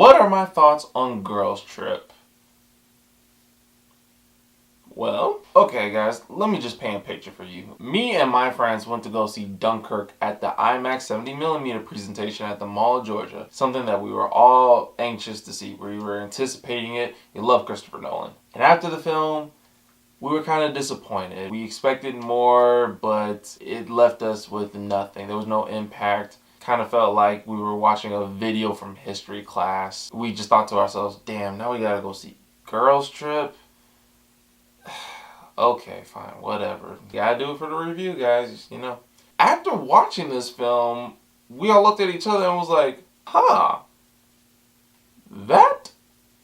What are my thoughts on Girls Trip? Well, okay guys, let me just paint a picture for you. Me and my friends went to go see Dunkirk at the IMAX 70mm presentation at the Mall of Georgia. Something that we were all anxious to see. We were anticipating it. We love Christopher Nolan. And after the film, we were kind of disappointed. We expected more, but it left us with nothing. There was no impact. Kind of felt like we were watching a video from history class. We just thought to ourselves, damn, now we gotta go see Girls Trip? Okay, fine, whatever. Gotta do it for the review, guys, you know. After watching this film, we all looked at each other and was like, huh, that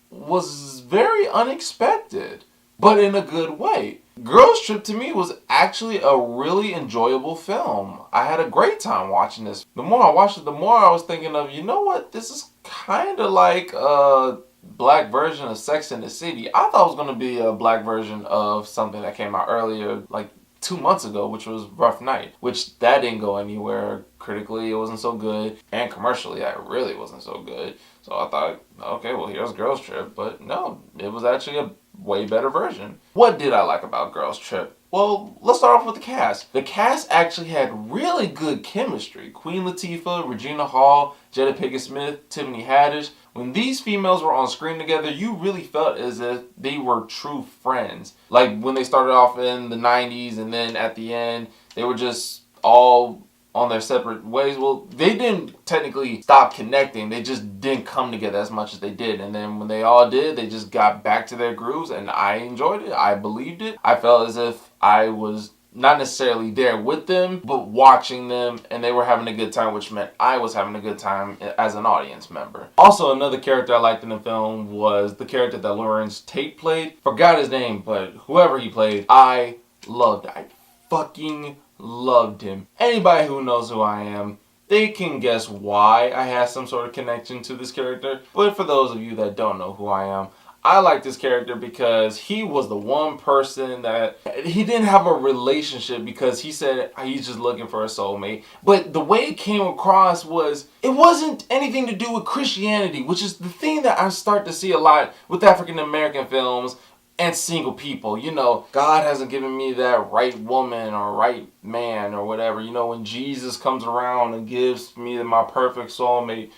was very unexpected, but in a good way. Girls Trip to me was actually a really enjoyable film. I had a great time watching this. The more I watched it, the more I was thinking of, you know what, this is kind of like a black version of Sex and the City. I thought it was going to be a black version of something that came out earlier, like 2 months ago, which was Rough Night, which that didn't go anywhere. Critically, it wasn't so good, and commercially, it really wasn't so good. So I thought, okay, well, here's Girls Trip, but no, it was actually a way better version. What did I like about Girls Trip? Well, let's start off with the cast. The cast actually had really good chemistry. Queen Latifah, Regina Hall, Jada Pinkett Smith, Tiffany Haddish. When these females were on screen together, you really felt as if they were true friends. Like when they started off in the 90s and then at the end, they were just all on their separate ways. Well, they didn't technically stop connecting. They just didn't come together as much as they did. And then when they all did, they just got back to their grooves, and I enjoyed it. I believed it. I felt as if I was not necessarily there with them, but watching them, and they were having a good time, which meant I was having a good time as an audience member. Also, another character I liked in the film was the character that Lawrence Tate played. Forgot his name, but whoever he played, I loved. I fucking loved him. Anybody who knows who I am, they can guess why I have some sort of connection to this character. But for those of you that don't know who I am, I like this character because he was the one person that he didn't have a relationship because he said he's just looking for a soulmate. But the way it came across was it wasn't anything to do with Christianity, which is the thing that I start to see a lot with African American films and single people. You know, God hasn't given me that right woman or right man or whatever. You know, when Jesus comes around and gives me my perfect soulmate,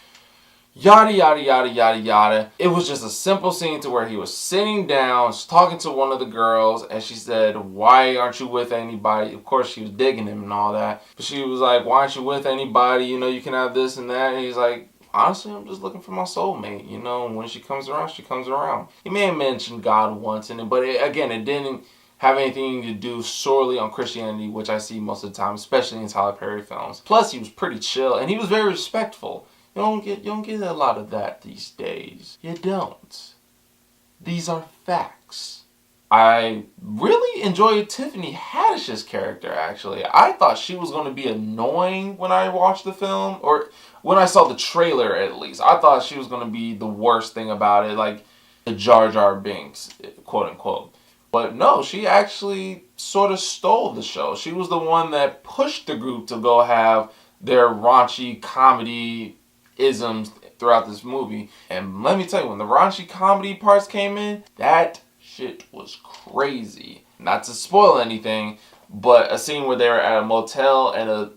yada yada yada yada yada. It was just a simple scene to where he was sitting down talking to one of the girls, and she said, why aren't you with anybody? Of course she was digging him and all that, but she was like, why aren't you with anybody? You know, you can have this and that. And he's like, honestly, I'm just looking for my soulmate. You know, when she comes around, she comes around. He may have mentioned God once in it, but it didn't have anything to do solely on Christianity, which I see most of the time, especially in Tyler Perry films. Plus, he was pretty chill, and he was very respectful. You don't get a lot of that these days. You don't. These are facts. I really enjoyed Tiffany Haddish's character, actually. I thought she was going to be annoying when I watched the film, or when I saw the trailer at least. I thought she was going to be the worst thing about it, like the Jar Jar Binks, quote unquote. But no, she actually sort of stole the show. She was the one that pushed the group to go have their raunchy comedy isms throughout this movie. And let me tell you, when the raunchy comedy parts came in, that shit was crazy. Not to spoil anything, but a scene where they were at a motel and a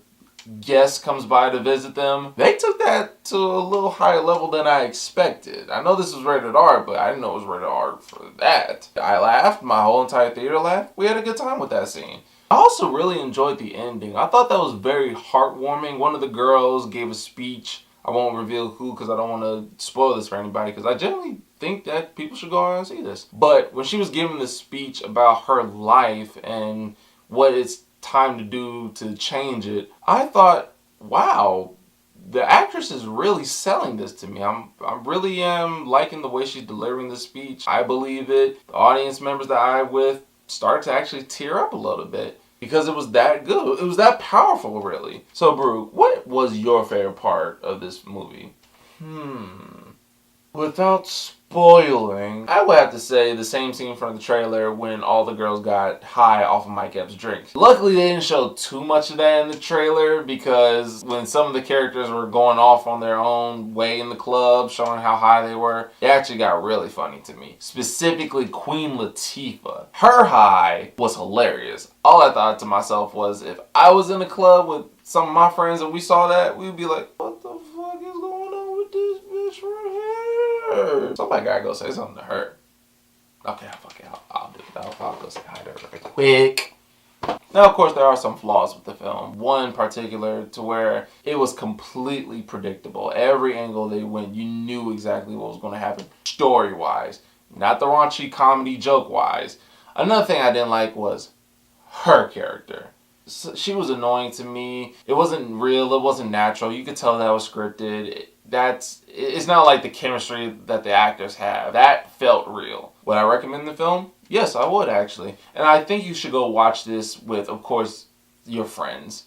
guest comes by to visit them, they took that to a little higher level than I expected. I know this was rated R, but I didn't know it was rated R for that. I laughed. My whole entire theater laughed. We had a good time with that scene. I also really enjoyed the ending. I thought that was very heartwarming. One of the girls gave a speech. I won't reveal who because I don't want to spoil this for anybody, because I generally think that people should go out and see this. But when she was giving this speech about her life and what it's time to do to change it, I thought, wow, the actress is really selling this to me. I really am liking the way she's delivering the speech. I believe it. The audience members that I'm with started to actually tear up a little bit, because it was that good. It was that powerful, really. So, Brew, what was your favorite part of this movie? Without boiling. I would have to say the same scene from the trailer when all the girls got high off of Mike Epps' drinks. Luckily, they didn't show too much of that in the trailer because when some of the characters were going off on their own way in the club, showing how high they were, it actually got really funny to me. Specifically, Queen Latifah. Her high was hilarious. All I thought to myself was, if I was in a club with some of my friends and we saw that, we'd be like, what the fuck is going on with this bitch right here? Somebody gotta go say something to her. Okay, fuck it. I'll do it. I'll go say hi to her right quick. Now, of course, there are some flaws with the film. One in particular to where it was completely predictable. Every angle they went, you knew exactly what was going to happen story-wise. Not the raunchy comedy joke-wise. Another thing I didn't like was her character. She was annoying to me. It wasn't real. It wasn't natural. You could tell that was scripted. It's not like the chemistry that the actors have. That felt real. Would I recommend the film? Yes, I would actually. And I think you should go watch this with, of course, your friends.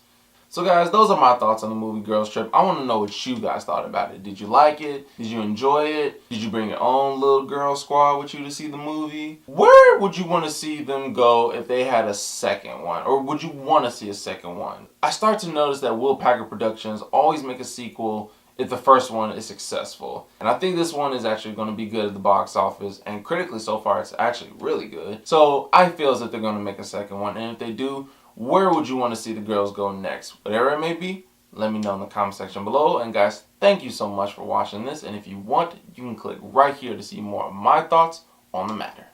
So guys, those are my thoughts on the movie Girls Trip. I want to know what you guys thought about it. Did you like it? Did you enjoy it? Did you bring your own little girl squad with you to see the movie? Where would you want to see them go if they had a second one? Or would you want to see a second one? I start to notice that Will Packer Productions always make a sequel if the first one is successful. And I think this one is actually going to be good at the box office, and critically so far it's actually really good. So I feel as if they're going to make a second one, and if they do, where would you want to see the girls go next? Whatever it may be, let me know in the comment section below. And guys, thank you so much for watching this, and if you want, you can click right here to see more of my thoughts on the matter.